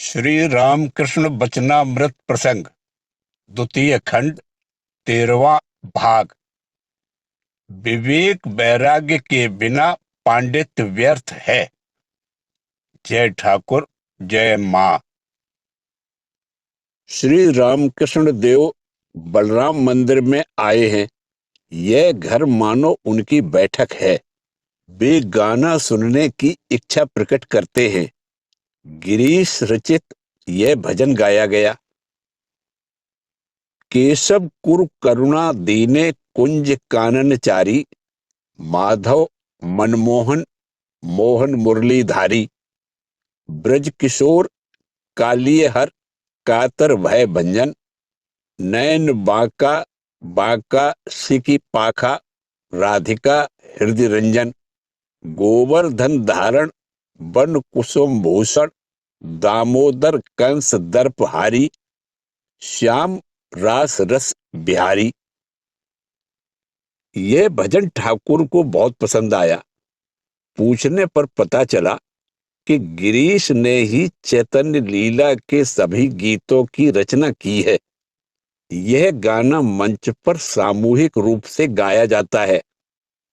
श्री रामकृष्ण वचनामृत प्रसंग द्वितीय खंड 13वां भाग। विवेक वैराग्य के बिना पांडित्य व्यर्थ है। जय ठाकुर, जय मां। श्री रामकृष्ण देव बलराम मंदिर में आए हैं। यह घर मानो उनकी बैठक है। वे गाना सुनने की इच्छा प्रकट करते हैं। गिरीश रचित यह भजन गाया गया। केशव कुरु करुणा दीने कुंज काननचारी, माधव मनमोहन मोहन मुरलीधारी। ब्रज किशोर कालिय हर कातर भय भंजन, नैन बांका बांका सिकी पाखा, राधिका हृदय रंजन। गोवर्धन धारण वन कुसुम भूषण, दामोदर कंस दर्पहारी, श्याम रास रस बिहारी। यह भजन ठाकुर को बहुत पसंद आया। पूछने पर पता चला कि गिरीश ने ही चैतन्य लीला के सभी गीतों की रचना की है। यह गाना मंच पर सामूहिक रूप से गाया जाता है।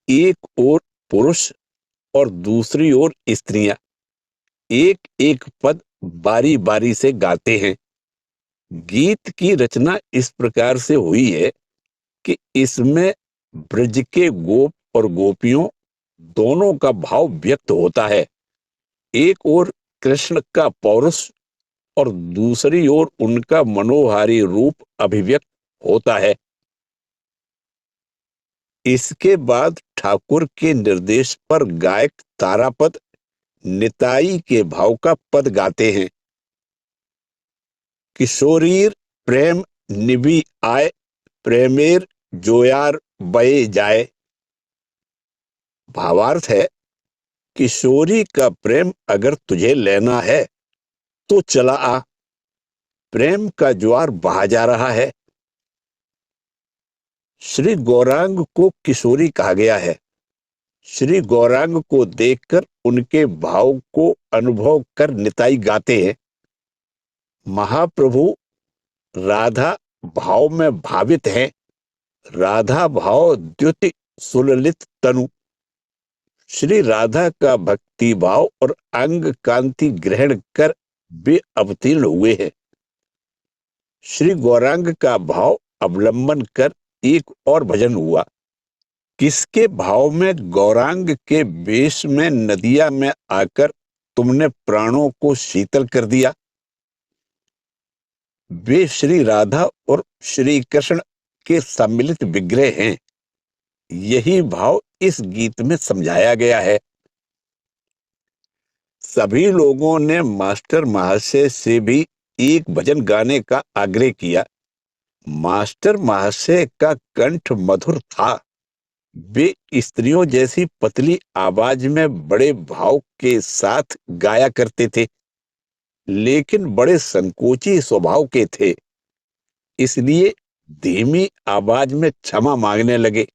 एक ओर पुरुष और दूसरी ओर स्त्रियां एक एक पद बारी बारी से गाते हैं। गीत की रचना इस प्रकार से हुई है कि इसमें ब्रज के गोप और गोपियों दोनों का भाव व्यक्त होता है। एक ओर कृष्ण का पौरुष और दूसरी ओर उनका मनोहारी रूप अभिव्यक्त होता है। इसके बाद ठाकुर के निर्देश पर गायक तारापद निताई के भाव का पद गाते हैं। किशोरीर प्रेम निभि आए, प्रेमेर जोयार बये जाए। भावार्थ है, किशोरी का प्रेम अगर तुझे लेना है तो चला आ, प्रेम का ज्वार बहा जा रहा है। श्री गौरांग को किशोरी कहा गया है। श्री गौरांग को देखकर उनके भाव को अनुभव कर निताई गाते हैं। महाप्रभु राधा भाव में भावित हैं। राधा भाव द्युति सुललित तनु। श्री राधा का भक्ति भाव और अंग कांति ग्रहण कर वे अवतीर्ण हुए हैं। श्री गौरांग का भाव अवलंबन कर एक और भजन हुआ। किसके भाव में गौरांग के वेश में नदिया में आकर तुमने प्राणों को शीतल कर दिया। वे श्री राधा और श्री कृष्ण के सम्मिलित विग्रह हैं। यही भाव इस गीत में समझाया गया है। सभी लोगों ने मास्टर महाशय से भी एक भजन गाने का आग्रह किया। मास्टर महाशय का कंठ मधुर था। वे स्त्रियों जैसी पतली आवाज में बड़े भाव के साथ गाया करते थे, लेकिन बड़े संकोची स्वभाव के थे। इसलिए धीमी आवाज में क्षमा मांगने लगे।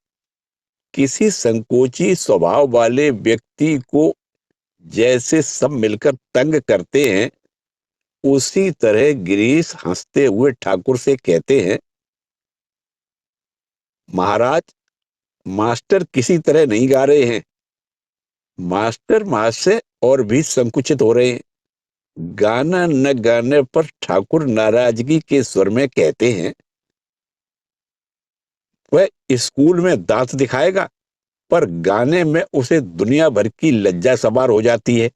किसी संकोची स्वभाव वाले व्यक्ति को जैसे सब मिलकर तंग करते हैं, उसी तरह गिरीश हंसते हुए ठाकुर से कहते हैं, महाराज, मास्टर किसी तरह नहीं गा रहे हैं। मास्टर महाशय और भी संकुचित हो रहे हैं। गाना न गाने पर ठाकुर नाराजगी के स्वर में कहते हैं, वह स्कूल में दांत दिखाएगा, पर गाने में उसे दुनिया भर की लज्जा सवार हो जाती है।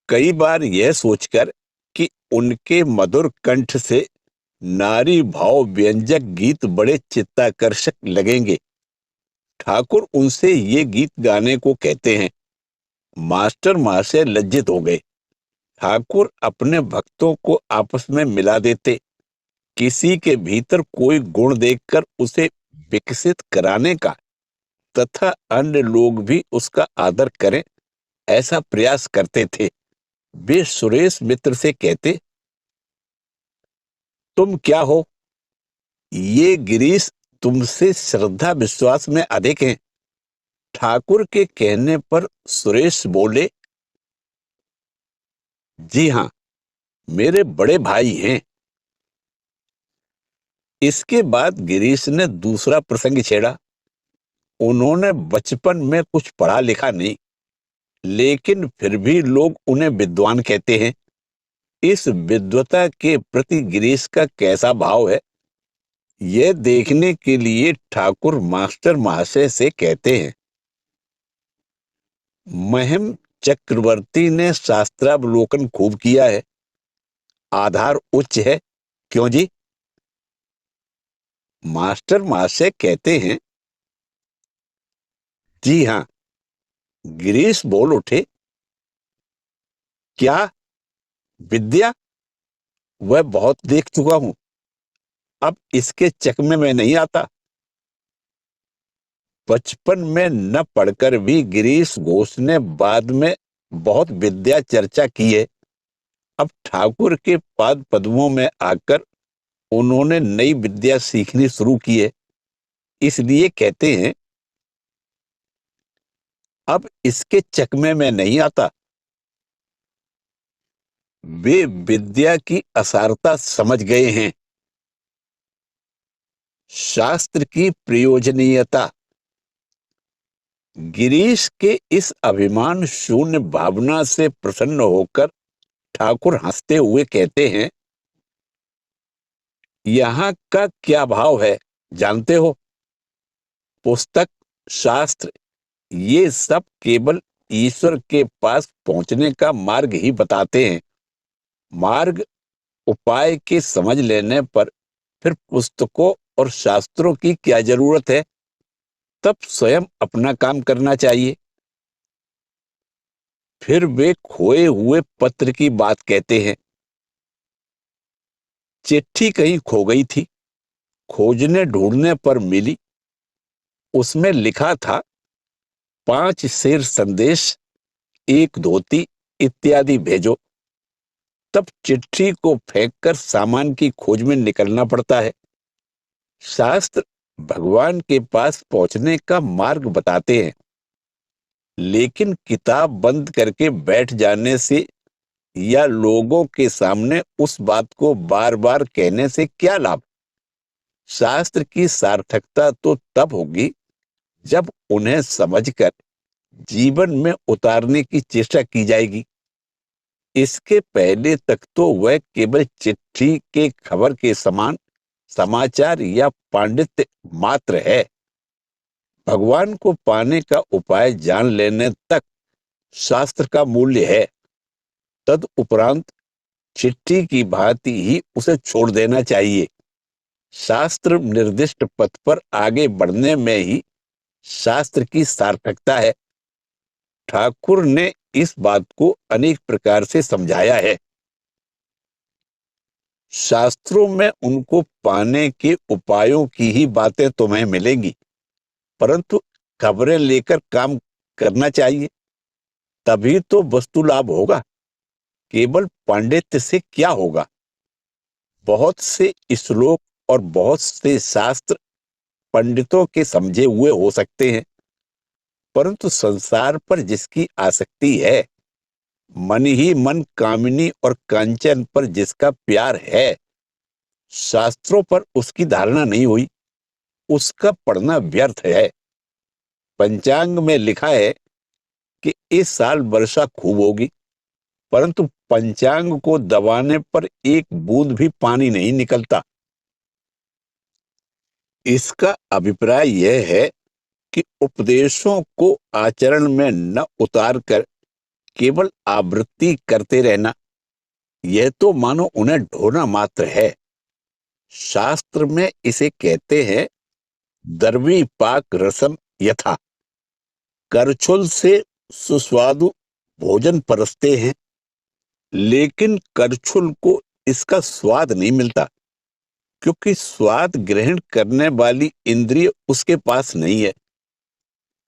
कई बार यह सोचकर कि उनके मधुर कंठ से नारी भाव व्यंजक गीत बड़े चित्ताकर्षक लगेंगे, ठाकुर उनसे ये गीत गाने को कहते हैं। मास्टर महाशय लज्जित हो गए। ठाकुर अपने भक्तों को आपस में मिला देते। किसी के भीतर कोई गुण देखकर उसे विकसित कराने का तथा अन्य लोग भी उसका आदर करें, ऐसा प्रयास करते थे। वे सुरेश मित्र से कहते, तुम क्या हो, ये गिरीश तुमसे श्रद्धा विश्वास में अधिक हैं। ठाकुर के कहने पर सुरेश बोले, जी हाँ, मेरे बड़े भाई हैं। इसके बाद गिरीश ने दूसरा प्रसंग छेड़ा। उन्होंने बचपन में कुछ पढ़ा लिखा नहीं, लेकिन फिर भी लोग उन्हें विद्वान कहते हैं। इस विद्वता के प्रति गिरीश का कैसा भाव है, यह देखने के लिए ठाकुर मास्टर महाशय से कहते हैं। महिम चक्रवर्ती ने शास्त्रावलोकन खूब किया है। आधार उच्च है। क्यों जी? मास्टर महाशय कहते हैं। जी हाँ। गिरीश बोल उठे। क्या विद्या? वह बहुत देख चुका हूं। अब इसके चकमे में नहीं आता। बचपन में न पढ़कर भी गिरीश घोष ने बाद में बहुत विद्या चर्चा की है। अब ठाकुर के पाद पद्मों में आकर उन्होंने नई विद्या सीखनी शुरू की है, इसलिए कहते हैं अब इसके चकमे में नहीं आता। वे विद्या की असारता समझ गए हैं। शास्त्र की प्रयोजनीयता। गिरीश के इस अभिमान शून्य भावना से प्रसन्न होकर ठाकुर हंसते हुए कहते हैं, यहाँ का क्या भाव है जानते हो? पुस्तक, शास्त्र, ये सब केवल ईश्वर के पास पहुंचने का मार्ग ही बताते हैं। मार्ग उपाय के समझ लेने पर फिर पुस्तकों और शास्त्रों की क्या जरूरत है? तब स्वयं अपना काम करना चाहिए। फिर वे खोए हुए पत्र की बात कहते हैं। चिट्ठी कहीं खो गई थी, खोजने ढूंढने पर मिली। उसमें लिखा था 5 शेर संदेश, 1 धोती इत्यादि भेजो। तब चिट्ठी को फेंककर सामान की खोज में निकलना पड़ता है। शास्त्र भगवान के पास पहुंचने का मार्ग बताते हैं, लेकिन किताब बंद करके बैठ जाने से या लोगों के सामने उस बात को बार बार कहने से क्या लाभ? शास्त्र की सार्थकता तो तब होगी जब उन्हें समझकर जीवन में उतारने की चेष्टा की जाएगी। इसके पहले तक तो वह केवल चिट्ठी के खबर के समान समाचार या पांडित्य मात्र है। भगवान को पाने का उपाय जान लेने तक शास्त्र का मूल्य है। तद उपरांत चिट्ठी की भांति ही उसे छोड़ देना चाहिए। शास्त्र निर्दिष्ट पथ पर आगे बढ़ने में ही शास्त्र की सार्थकता है। ठाकुर ने इस बात को अनेक प्रकार से समझाया है। शास्त्रों में उनको पाने के उपायों की ही बातें तुम्हें मिलेंगी, परंतु खबरें लेकर काम करना चाहिए, तभी तो वस्तु लाभ होगा। केवल पांडित्य से क्या होगा? बहुत से श्लोक और बहुत से शास्त्र पंडितों के समझे हुए हो सकते हैं, परंतु संसार पर जिसकी आसक्ति है, मन ही मन कामिनी और कांचन पर जिसका प्यार है, शास्त्रों पर उसकी धारणा नहीं हुई, उसका पढ़ना व्यर्थ है। पंचांग में लिखा है कि इस साल वर्षा खूब होगी, परंतु पंचांग को दबाने पर एक बूंद भी पानी नहीं निकलता। इसका अभिप्राय यह है कि उपदेशों को आचरण में न उतार कर केवल आवृत्ति करते रहना, यह तो मानो उन्हें ढोना मात्र है। शास्त्र में इसे कहते हैं दर्वी पाक रसम यथा। करछुल से सुस्वादु भोजन परसते हैं, लेकिन करछुल को इसका स्वाद नहीं मिलता, क्योंकि स्वाद ग्रहण करने वाली इंद्रिय उसके पास नहीं है।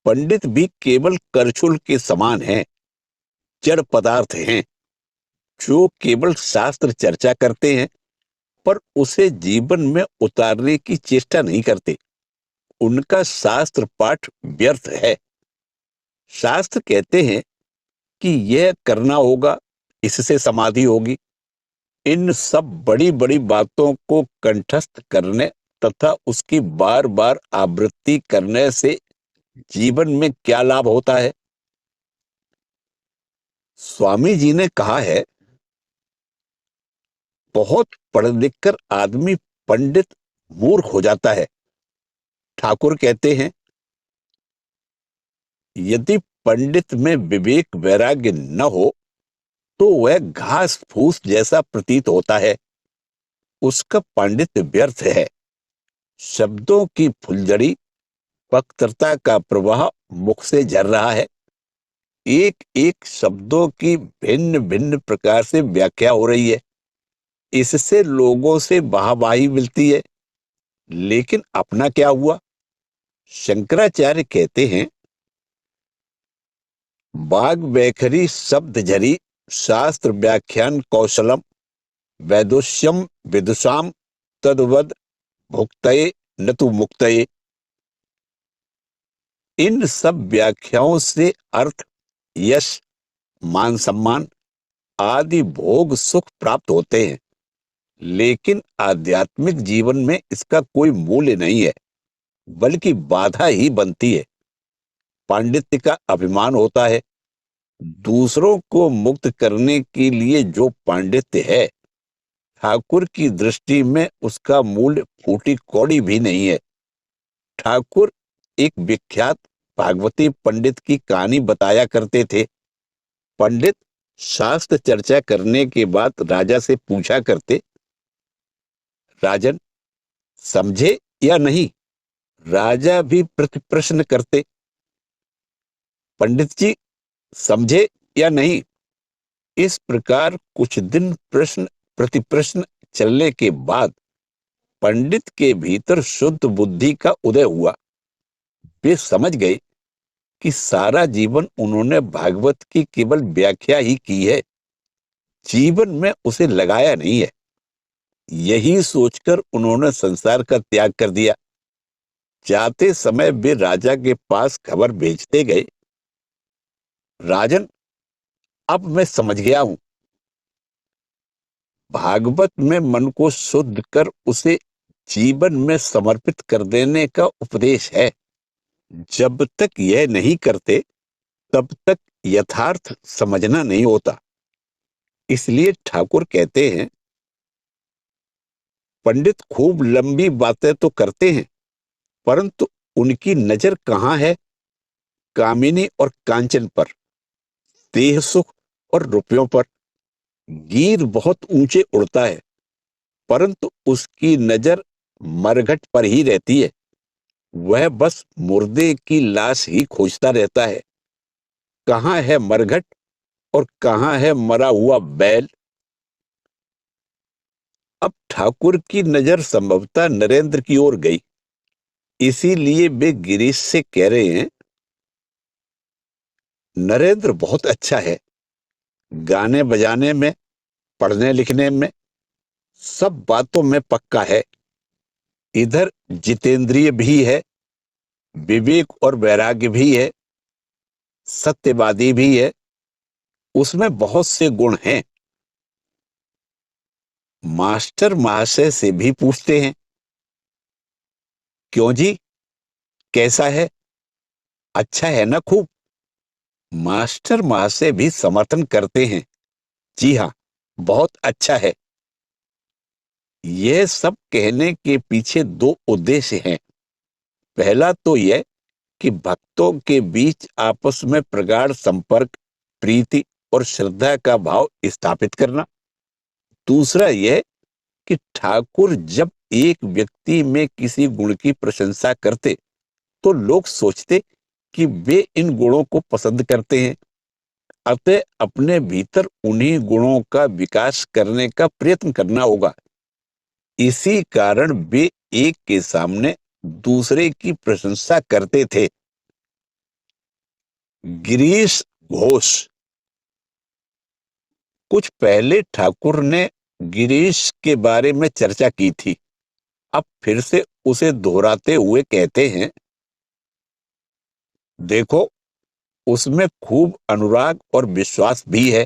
पंडित भी केवल करछुल के समान हैं, जड़ पदार्थ हैं, जो केवल शास्त्र चर्चा करते हैं पर उसे जीवन में उतारने की चेष्टा नहीं करते। उनका शास्त्र पाठ व्यर्थ है। शास्त्र कहते हैं कि यह करना होगा, इससे समाधि होगी। इन सब बड़ी बड़ी बातों को कंठस्थ करने तथा उसकी बार बार आवृत्ति करने से जीवन में क्या लाभ होता है? स्वामी जी ने कहा है, बहुत पढ़ लिख कर आदमी पंडित मूर्ख हो जाता है। ठाकुर कहते हैं, यदि पंडित में विवेक वैराग्य न हो तो वह घास फूस जैसा प्रतीत होता है, उसका पांडित्य व्यर्थ है। शब्दों की फुलझड़ी, वक्तृता का प्रवाह मुख से झर रहा है। एक एक शब्दों की भिन्न भिन्न प्रकार से व्याख्या हो रही है। इससे लोगों से वाहवाही मिलती है, लेकिन अपना क्या हुआ? शंकराचार्य कहते हैं, बाग बैखरी शब्द झरी, शास्त्र व्याख्यान कौशलम, वैदुष्यम विदुषाम तद्वद भुक्तये न तु मुक्तये। इन सब व्याख्याओं से अर्थ, यश, मान सम्मान आदि भोग सुख प्राप्त होते हैं, लेकिन आध्यात्मिक जीवन में इसका कोई मूल्य नहीं है, बल्कि बाधा ही बनती है। पांडित्य का अभिमान होता है। दूसरों को मुक्त करने के लिए जो पांडित्य है, ठाकुर की दृष्टि में उसका मूल्य फूटी कौड़ी भी नहीं है। ठाकुर एक विख्यात भागवती पंडित की कहानी बताया करते थे। पंडित शास्त्र चर्चा करने के बाद राजा से पूछा करते, राजन, समझे या नहीं? राजा भी प्रति प्रश्न करते, पंडित जी, समझे या नहीं? इस प्रकार कुछ दिन प्रश्न प्रति प्रश्न चलने के बाद पंडित के भीतर शुद्ध बुद्धि का उदय हुआ। वे समझ गए कि सारा जीवन उन्होंने भागवत की केवल व्याख्या ही की है, जीवन में उसे लगाया नहीं है। यही सोचकर उन्होंने संसार का त्याग कर दिया। जाते समय वे राजा के पास खबर भेजते गए, राजन, अब मैं समझ गया हूं। भागवत में मन को शुद्ध कर उसे जीवन में समर्पित कर देने का उपदेश है। जब तक यह नहीं करते तब तक यथार्थ समझना नहीं होता। इसलिए ठाकुर कहते हैं, पंडित खूब लंबी बातें तो करते हैं, परंतु उनकी नजर कहां है? कामिनी और कांचन पर, देह सुख और रुपयों पर। गिद्ध बहुत ऊंचे उड़ता है, परंतु उसकी नजर मरघट पर ही रहती है। वह बस मुर्दे की लाश ही खोजता रहता है। कहां है मरघट और कहां है मरा हुआ बैल? अब ठाकुर की नजर संभवतः नरेंद्र की ओर गई। इसीलिए वे गिरीश से कह रहे हैं, नरेंद्र बहुत अच्छा है, गाने बजाने में, पढ़ने लिखने में, सब बातों में पक्का है। इधर जितेंद्रिय भी है, विवेक और वैराग्य भी है, सत्यवादी भी है, उसमें बहुत से गुण हैं। मास्टर महाशय से भी पूछते हैं, क्यों जी, कैसा है? अच्छा है ना खूब? मास्टर महाशय भी समर्थन करते हैं, जी हाँ, बहुत अच्छा है। यह सब कहने के पीछे दो उद्देश्य हैं। पहला तो यह कि भक्तों के बीच आपस में प्रगाढ़ संपर्क, प्रीति और श्रद्धा का भाव स्थापित करना। दूसरा यह कि ठाकुर जब एक व्यक्ति में किसी गुण की प्रशंसा करते तो लोग सोचते कि वे इन गुणों को पसंद करते हैं, अतः अपने भीतर उन्हीं गुणों का विकास करने का प्रयत्न करना होगा। इसी कारण वे एक के सामने दूसरे की प्रशंसा करते थे। गिरीश घोष। कुछ पहले ठाकुर ने गिरीश के बारे में चर्चा की थी, अब फिर से उसे दोहराते हुए कहते हैं, देखो, उसमें खूब अनुराग और विश्वास भी है।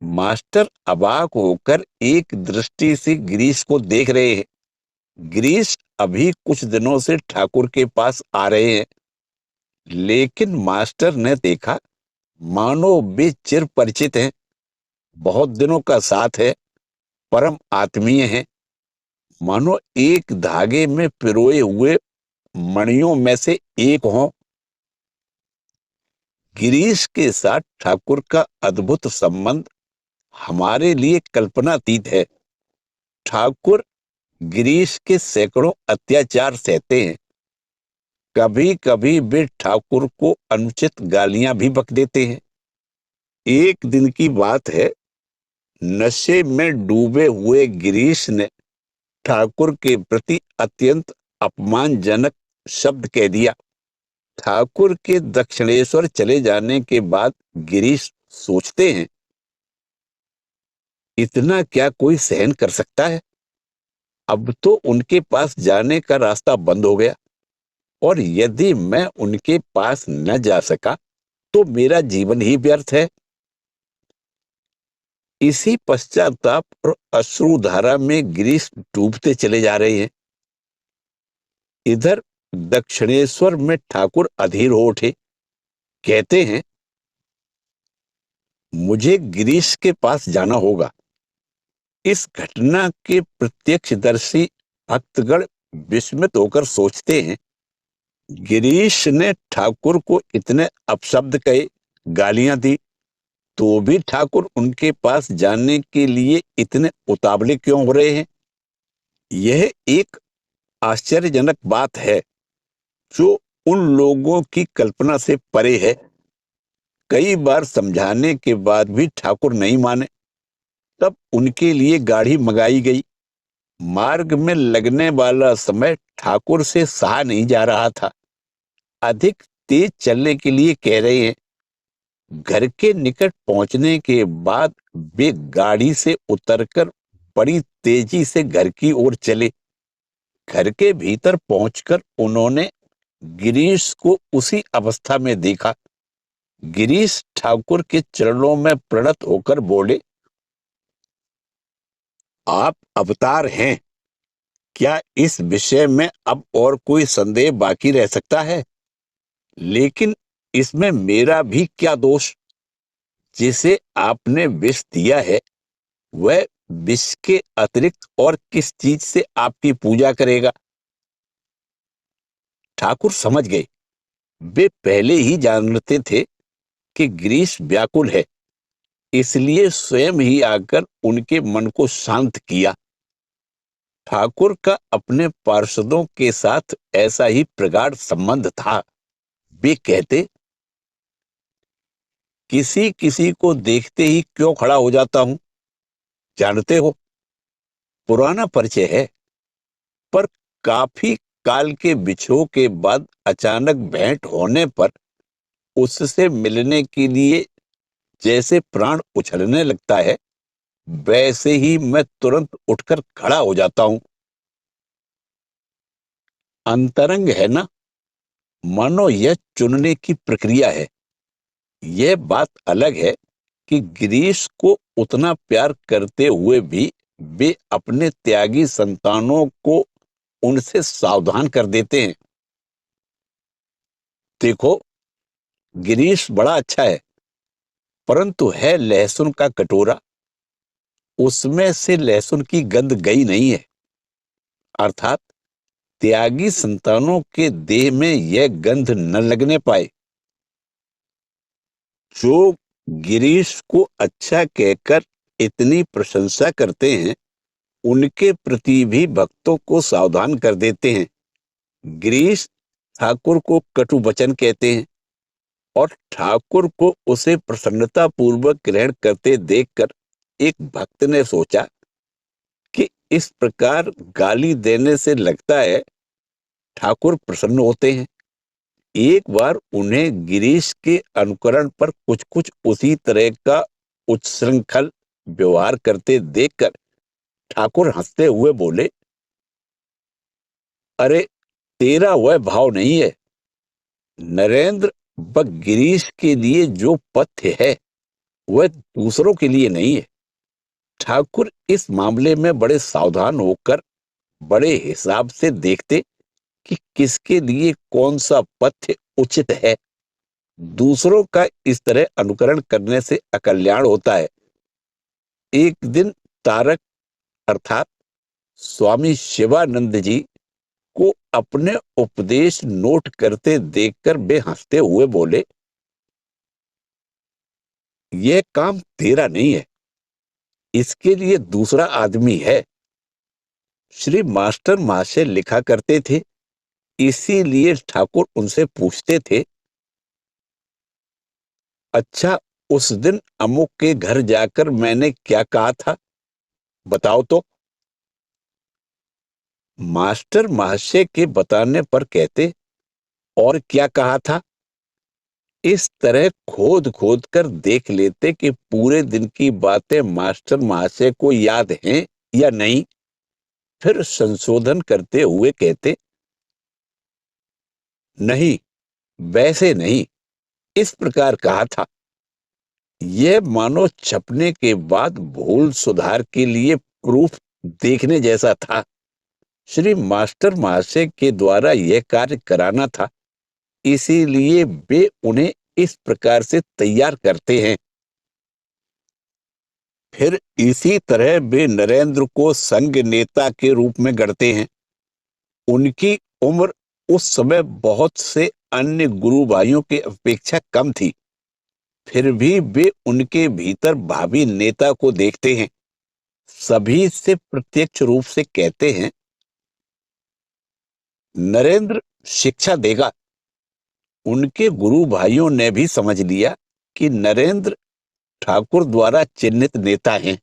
मास्टर अबाक होकर एक दृष्टि से गिरीश को देख रहे हैं। गिरीश अभी कुछ दिनों से ठाकुर के पास आ रहे हैं, लेकिन मास्टर ने देखा मानो वे चिर परिचित हैं, बहुत दिनों का साथ है, परम आत्मीय हैं, मानो एक धागे में पिरोए हुए मणियों में से एक हों। गिरीश के साथ ठाकुर का अद्भुत संबंध हमारे लिए कल्पनातीत है। ठाकुर गिरीश के सैकड़ों अत्याचार सहते हैं। कभी कभी वे ठाकुर को अनुचित गालियां भी बक देते हैं। एक दिन की बात है, नशे में डूबे हुए गिरीश ने ठाकुर के प्रति अत्यंत अपमानजनक शब्द कह दिया। ठाकुर के दक्षिणेश्वर चले जाने के बाद गिरीश सोचते हैं, इतना क्या कोई सहन कर सकता है। अब तो उनके पास जाने का रास्ता बंद हो गया, और यदि मैं उनके पास न जा सका तो मेरा जीवन ही व्यर्थ है। इसी पश्चाताप और अश्रुधारा में गिरीश डूबते चले जा रहे हैं। इधर दक्षिणेश्वर में ठाकुर अधीर हो उठे। कहते हैं, मुझे गिरीश के पास जाना होगा। इस घटना के प्रत्यक्षदर्शी भक्तगण विस्मित होकर सोचते हैं, गिरीश ने ठाकुर को इतने अपशब्द कहे, गालियां दी, तो भी ठाकुर उनके पास जाने के लिए इतने उतावले क्यों हो रहे हैं। यह एक आश्चर्यजनक बात है जो उन लोगों की कल्पना से परे है। कई बार समझाने के बाद भी ठाकुर नहीं माने। तब उनके लिए गाड़ी मंगाई गई। मार्ग में लगने वाला समय ठाकुर से सहा नहीं जा रहा था। अधिक तेज चलने के लिए कह रहे हैं। घर के निकट पहुंचने के बाद वे गाड़ी से उतरकर बड़ी तेजी से घर की ओर चले। घर के भीतर पहुंचकर उन्होंने गिरीश को उसी अवस्था में देखा। गिरीश ठाकुर के चरणों में प्रणत होकर बोले, आप अवतार हैं, क्या इस विषय में अब और कोई संदेह बाकी रह सकता है। लेकिन इसमें मेरा भी क्या दोष। जिसे आपने विष दिया है वह विष के अतिरिक्त और किस चीज से आपकी पूजा करेगा। ठाकुर समझ गए। वे पहले ही जानते थे कि गिरीश व्याकुल है, इसलिए स्वयं ही आकर उनके मन को शांत किया। ठाकुर का अपने पार्षदों के साथ ऐसा ही प्रगाढ़ संबंध था। वे कहते, किसी किसी को देखते ही क्यों खड़ा हो जाता हूं, जानते हो, पुराना परिचय है, पर काफी काल के बिछोह के बाद अचानक भेंट होने पर उससे मिलने के लिए जैसे प्राण उछलने लगता है, वैसे ही मैं तुरंत उठकर खड़ा हो जाता हूं। अंतरंग है ना, मानो यह चुनने की प्रक्रिया है। यह बात अलग है कि गिरीश को उतना प्यार करते हुए भी वे अपने त्यागी संतानों को उनसे सावधान कर देते हैं। देखो, गिरीश बड़ा अच्छा है, परंतु है लहसुन का कटोरा, उसमें से लहसुन की गंध गई नहीं है। अर्थात त्यागी संतानों के देह में यह गंध न लगने पाए। जो गिरीश को अच्छा कहकर इतनी प्रशंसा करते हैं, उनके प्रति भी भक्तों को सावधान कर देते हैं। गिरीश ठाकुर को कटु वचन कहते हैं, और ठाकुर को उसे प्रसन्नता पूर्वक ग्रहण करते देखकर एक भक्त ने सोचा कि इस प्रकार गाली देने से लगता है ठाकुर प्रसन्न होते हैं। एक बार उन्हें गिरीश के अनुकरण पर कुछ कुछ उसी तरह का उच्छृंखल व्यवहार करते देखकर ठाकुर हंसते हुए बोले, अरे, तेरा वह भाव नहीं है। नरेंद्र व गिरीश के लिए जो पथ्य है वह दूसरों के लिए नहीं है। ठाकुर इस मामले में बड़े सावधान होकर बड़े हिसाब से देखते कि किसके लिए कौन सा पथ्य उचित है। दूसरों का इस तरह अनुकरण करने से अकल्याण होता है। एक दिन तारक अर्थात स्वामी शिवानंद जी को अपने उपदेश नोट करते देखकर वे हंसते हुए बोले, यह काम तेरा नहीं है, इसके लिए दूसरा आदमी है। श्री मास्टर महाशय लिखा करते थे, इसीलिए ठाकुर उनसे पूछते थे, अच्छा, उस दिन अमुक के घर जाकर मैंने क्या कहा था, बताओ तो। मास्टर महाशय के बताने पर कहते, और क्या कहा था। इस तरह खोद खोद कर देख लेते कि पूरे दिन की बातें मास्टर महाशय को याद हैं या नहीं। फिर संशोधन करते हुए कहते, नहीं, वैसे नहीं, इस प्रकार कहा था। यह मानो छपने के बाद भूल सुधार के लिए प्रूफ देखने जैसा था। श्री मास्टर महाशय के द्वारा यह कार्य कराना था, इसीलिए वे उन्हें इस प्रकार से तैयार करते हैं। फिर इसी तरह वे नरेंद्र को संघ नेता के रूप में गढ़ते हैं। उनकी उम्र उस समय बहुत से अन्य गुरु भाइयों की अपेक्षा कम थी, फिर भी वे उनके भीतर भावी नेता को देखते हैं। सभी से प्रत्यक्ष रूप से कहते हैं, नरेंद्र शिक्षा देगा। उनके गुरु भाइयों ने भी समझ लिया कि नरेंद्र ठाकुर द्वारा चिन्हित नेता हैं।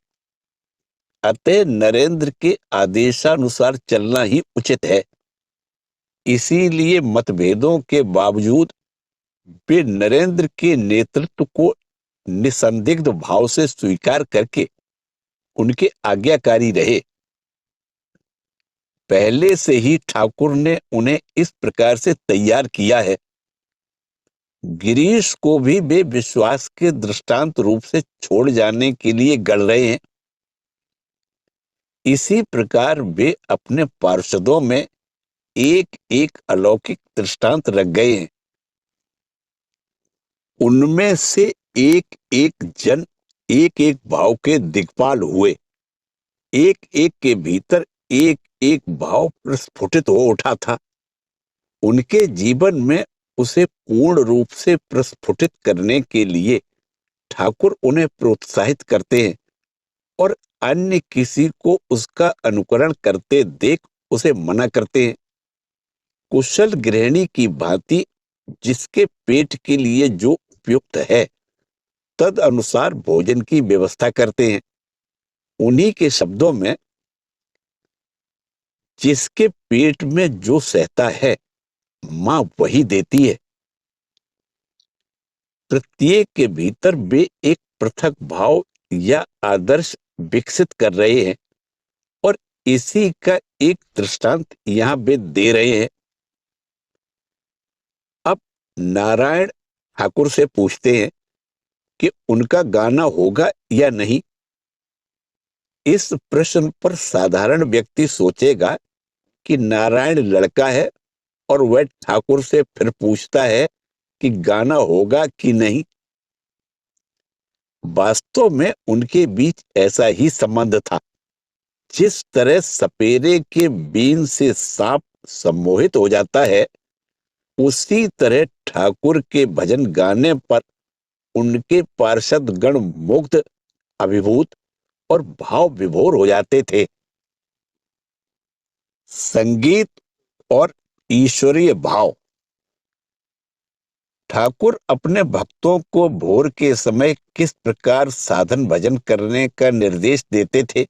अतः नरेंद्र के आदेशानुसार चलना ही उचित है। इसीलिए मतभेदों के बावजूद वे नरेंद्र के नेतृत्व को निसंदिग्ध भाव से स्वीकार करके उनके आज्ञाकारी रहे। पहले से ही ठाकुर ने उन्हें इस प्रकार से तैयार किया है। गिरीश को भी वे विश्वास के दृष्टांत रूप से छोड़ जाने के लिए गढ़ रहे हैं। इसी प्रकार वे अपने पार्षदों में एक एक अलौकिक दृष्टांत रख गए हैं। उनमें से एक एक जन एक एक भाव के दिक्पाल हुए। एक एक के भीतर एक एक भाव प्रस्फुटित हो उठा था। उनके जीवन में उसे पूर्ण रूप से प्रस्फुटित करने के लिए ठाकुर उन्हें प्रोत्साहित करते हैं और अन्य किसी को उसका अनुकरण करते देख उसे मना करते हैं। कुशल गृहिणी की भांति जिसके पेट के लिए जो उपयुक्त है तद अनुसार भोजन की व्यवस्था करते हैं। उन्हीं के शब्दों में, जिसके पेट में जो सहता है मां वही देती है। प्रत्येक के भीतर वे एक पृथक भाव या आदर्श विकसित कर रहे हैं और इसी का एक दृष्टांत यहां वे दे रहे हैं। अब नारायण ठाकुर से पूछते हैं कि उनका गाना होगा या नहीं। इस प्रश्न पर साधारण व्यक्ति सोचेगा कि नारायण लड़का है और वह ठाकुर से फिर पूछता है कि गाना होगा कि नहीं। वास्तव में उनके बीच ऐसा ही संबंध था। जिस तरह सपेरे के बीन से सांप सम्मोहित हो जाता है, उसी तरह ठाकुर के भजन गाने पर उनके पार्षद गण मुग्ध, अभिभूत और भाव विभोर हो जाते थे। संगीत और ईश्वरीय भाव। ठाकुर अपने भक्तों को भोर के समय किस प्रकार साधन भजन करने का निर्देश देते थे,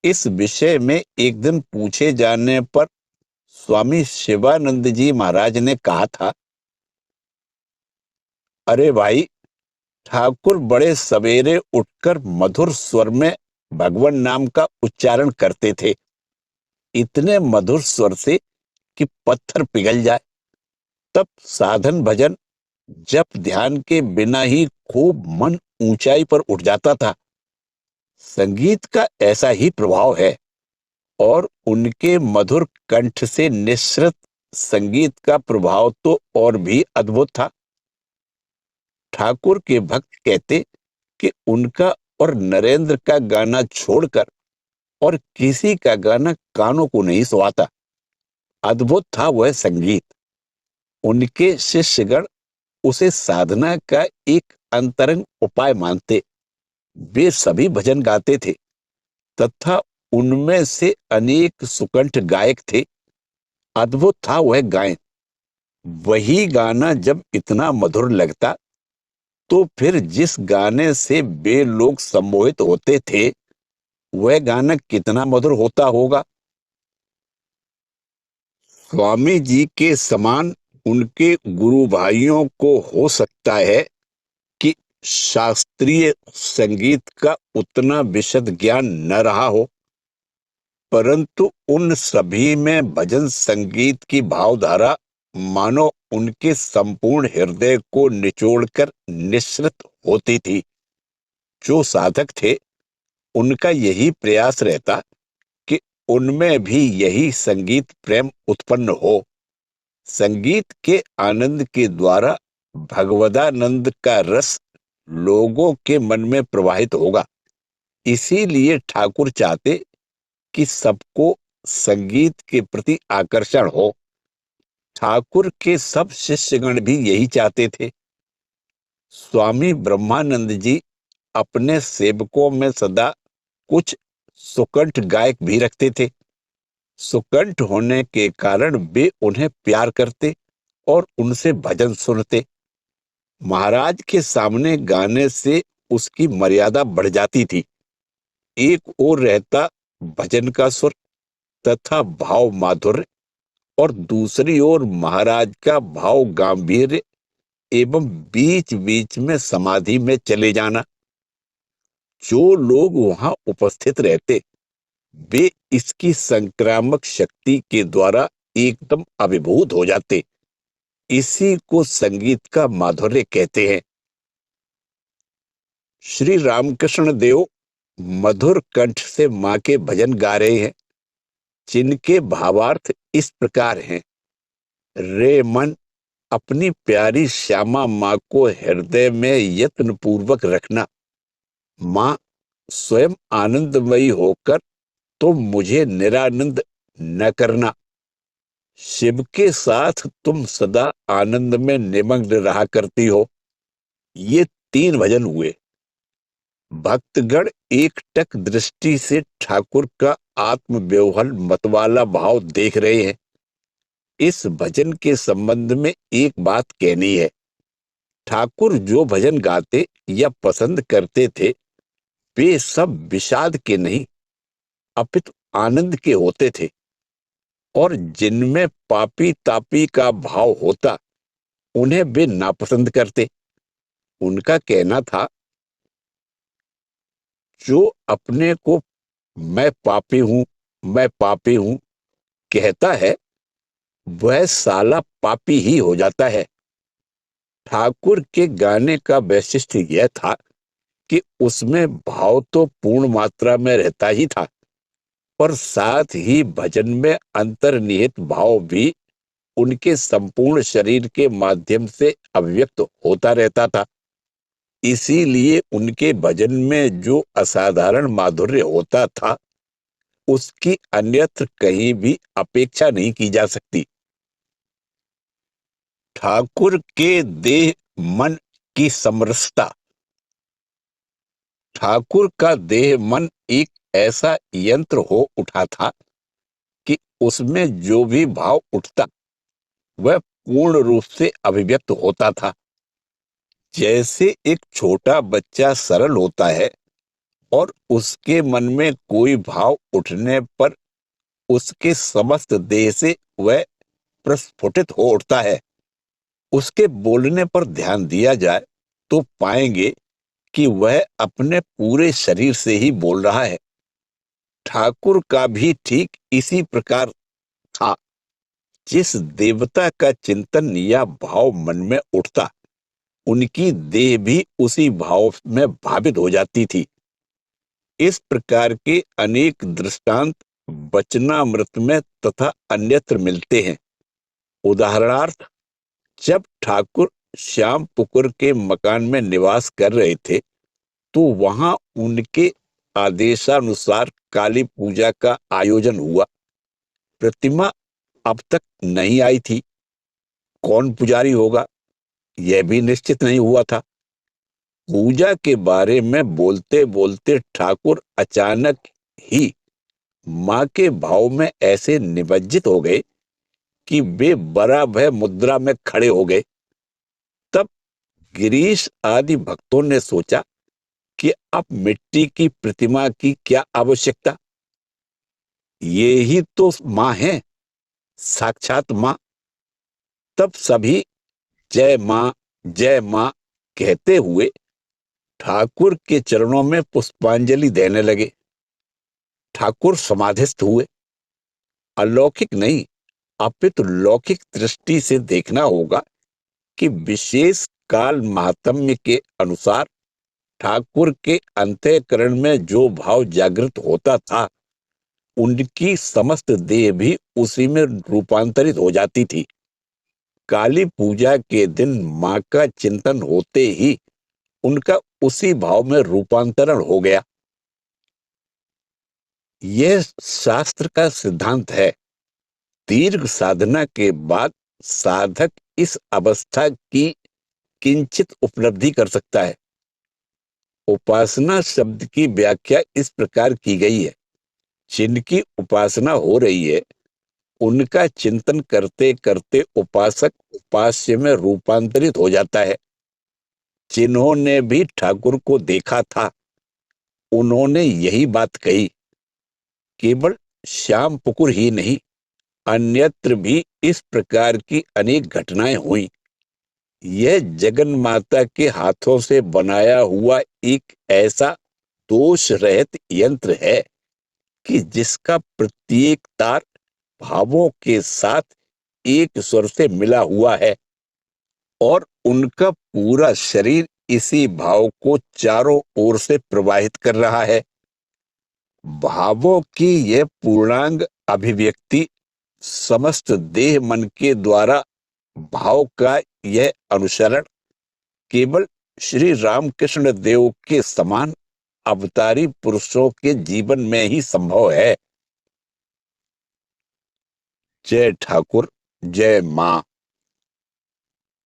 इस विषय में एक दिन पूछे जाने पर स्वामी शिवानंद जी महाराज ने कहा था, अरे भाई, ठाकुर बड़े सवेरे उठकर मधुर स्वर में भगवान नाम का उच्चारण करते थे, इतने मधुर स्वर से कि पत्थर पिघल जाए। तब साधन भजन जप ध्यान के बिना ही खूब मन ऊंचाई पर उठ जाता था। संगीत का ऐसा ही प्रभाव है और उनके मधुर कंठ से निःसृत संगीत का प्रभाव तो और भी अद्भुत था। ठाकुर के भक्त कहते कि उनका और नरेंद्र का गाना छोड़कर और किसी का गाना कानों को नहीं सुहाता। अद्भुत था वह संगीत। उनके शिष्यगण उसे साधना का एक अंतरंग उपाय मानते। वे सभी भजन गाते थे तथा उनमें से अनेक सुकंठ गायक थे। अद्भुत था वह गायन। वही गाना जब इतना मधुर लगता तो फिर जिस गाने से वे लोग सम्मोहित होते थे वह गाना कितना मधुर होता होगा। स्वामी जी के समान उनके गुरु भाइयों को हो सकता है कि शास्त्रीय संगीत का उतना विशद ज्ञान न रहा हो, परंतु उन सभी में भजन संगीत की भावधारा मानो उनके संपूर्ण हृदय को निचोड़कर निःसृत होती थी। जो साधक थे उनका यही प्रयास रहता कि उनमें भी यही संगीत प्रेम उत्पन्न हो। संगीत के आनंद के द्वारा भगवदानंद का रस लोगों के मन में प्रवाहित होगा। इसीलिए ठाकुर चाहते कि सबको संगीत के प्रति आकर्षण हो। ठाकुर के सब शिष्यगण भी यही चाहते थे। स्वामी ब्रह्मानंद जी अपने सेवकों में सदा कुछ सुकंठ गायक भी रखते थे। सुकंठ होने के कारण वे उन्हें प्यार करते और उनसे भजन सुनते। महाराज के सामने गाने से उसकी मर्यादा बढ़ जाती थी। एक ओर रहता भजन का सुर तथा भाव माधुर्य और दूसरी ओर महाराज का भाव गांभीर्य एवं बीच बीच में समाधि में चले जाना। जो लोग वहां उपस्थित रहते वे इसकी संक्रामक शक्ति के द्वारा एकदम अभिभूत हो जाते। इसी को संगीत का माधुर्य कहते हैं। श्री रामकृष्ण देव मधुर कंठ से मां के भजन गा रहे हैं, जिनके भावार्थ इस प्रकार हैं। रे मन, अपनी प्यारी श्यामा मां को हृदय में यत्न पूर्वक रखना। मां स्वयं आनंदमयी होकर तुम मुझे निरानंद न करना। शिव के साथ तुम सदा आनंद में निमग्न रहा करती हो। ये 3 भजन हुए। भक्तगण एकटक दृष्टि से ठाकुर का आत्मव्यवहल मतवाला भाव देख रहे हैं। इस भजन के संबंध में एक बात कहनी है। ठाकुर जो भजन गाते या पसंद करते थे वे सब विषाद के नहीं अपितु आनंद के होते थे, और जिनमें पापी तापी का भाव होता उन्हें वे नापसंद करते। उनका कहना था, जो अपने को मैं पापी हूं, मैं पापी हूं कहता है वह साला पापी ही हो जाता है। ठाकुर के गाने का वैशिष्ट्य यह था कि उसमें भाव तो पूर्ण मात्रा में रहता ही था, और साथ ही भजन में अंतर्निहित भाव भी उनके संपूर्ण शरीर के माध्यम से अभिव्यक्त होता रहता था। इसीलिए उनके भजन में जो असाधारण माधुर्य होता था उसकी अन्यत्र कहीं भी अपेक्षा नहीं की जा सकती। ठाकुर के देह मन की समरसता। ठाकुर का देह मन एक ऐसा यंत्र हो उठा था कि उसमें जो भी भाव उठता वह पूर्ण रूप से अभिव्यक्त होता था। जैसे एक छोटा बच्चा सरल होता है और उसके मन में कोई भाव उठने पर उसके समस्त देह से वह प्रस्फुटित हो उठता है। उसके बोलने पर ध्यान दिया जाए तो पाएंगे कि वह अपने पूरे शरीर से ही बोल रहा है। ठाकुर का भी ठीक इसी प्रकार था। जिस देवता का चिंतन या भाव मन में उठता उनकी देह भी उसी भाव में भावित हो जाती थी। इस प्रकार के अनेक दृष्टांत वचनामृत में तथा अन्यत्र मिलते हैं। उदाहरणार्थ, जब ठाकुर श्याम पुकुर के मकान में निवास कर रहे थे, तो वहां उनके आदेशानुसार काली पूजा का आयोजन हुआ। प्रतिमा अब तक नहीं आई थी। कौन पुजारी होगा, यह भी निश्चित नहीं हुआ था। पूजा के बारे में बोलते बोलते ठाकुर अचानक ही मां के भाव में ऐसे निमज्जित हो गए कि वे बराबर मुद्रा में खड़े हो गए। तब गिरीश आदि भक्तों ने सोचा कि अब मिट्टी की प्रतिमा की क्या आवश्यकता, ये ही तो मां है, साक्षात मां। तब सभी जय मां कहते हुए ठाकुर के चरणों में पुष्पांजलि देने लगे। ठाकुर समाधिस्थ हुए। अलौकिक नहीं, अपितु लौकिक दृष्टि से देखना होगा कि विशेष काल महात्म्य के अनुसार ठाकुर के अंतःकरण में जो भाव जागृत होता था, उनकी समस्त देह भी उसी में रूपांतरित हो जाती थी। काली पूजा के दिन मां का चिंतन होते ही उनका उसी भाव में रूपांतरण हो गया। यह शास्त्र का सिद्धांत है। दीर्घ साधना के बाद साधक इस अवस्था की किंचित उपलब्धि कर सकता है। उपासना शब्द की व्याख्या इस प्रकार की गई है, जिनकी उपासना हो रही है, उनका चिंतन करते करते उपासक उपास्य में रूपांतरित हो जाता है। जिन्होंने भी ठाकुर को देखा था, उन्होंने यही बात कही। केवल श्याम पुकुर ही नहीं, अन्यत्र भी इस प्रकार की अनेक घटनाएं हुई। यह जगन माता के हाथों से बनाया हुआ एक ऐसा दोष रहित यंत्र है कि जिसका प्रत्येक तार भावों के साथ एक स्वर से मिला हुआ है और उनका पूरा शरीर इसी भाव को चारों ओर से प्रवाहित कर रहा है। भावों की यह पूर्णांग अभिव्यक्ति, समस्त देह मन के द्वारा भाव का यह अनुसरण केवल श्री रामकृष्ण देव के समान अवतारी पुरुषों के जीवन में ही संभव है। जय ठाकुर, जय मां।